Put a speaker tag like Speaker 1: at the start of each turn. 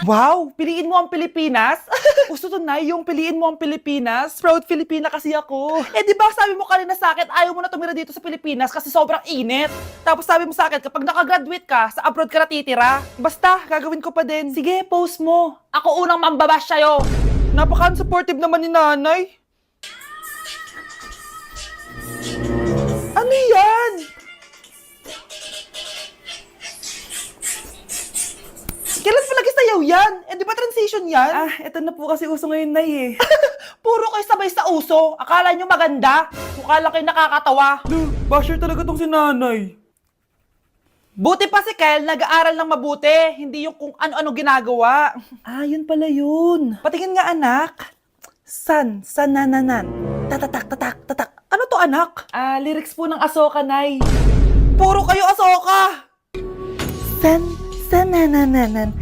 Speaker 1: Wow, piliin mo ang Pilipinas? Gusto to na yung piliin mo ang Pilipinas. Proud Filipina kasi ako. Eh di ba sabi mo kanina sa akin, ayaw mo na tumira dito sa Pilipinas kasi sobrang init. Tapos sabi mo sa akin, kapag nakagraduate ka, sa abroad ka natitira. Basta, gagawin ko pa din. Sige, post mo. Ako unang mambabash sa'yo. Napaka-supportive naman ni nanay. Ano yan? Kailan pa nag-sayaw yan? Eh, di ba transition yan? Ah, eto na po kasi uso ngayon, Nay eh. Puro kayo sabay sa uso. Akala nyo maganda. Mukha lang kayo nakakatawa. Basher talaga tong si nanay. Buti pa si Kel, nag-aaral ng mabuti. Hindi yung kung ano-ano ginagawa. Ah, yun pala yun. Patingin nga, anak. Sanananan. Tatatak, tatak, tatak. Ano to, anak? Ah, lyrics po ng Asoka, Nay. Puro kayo Asoka! Sanananan.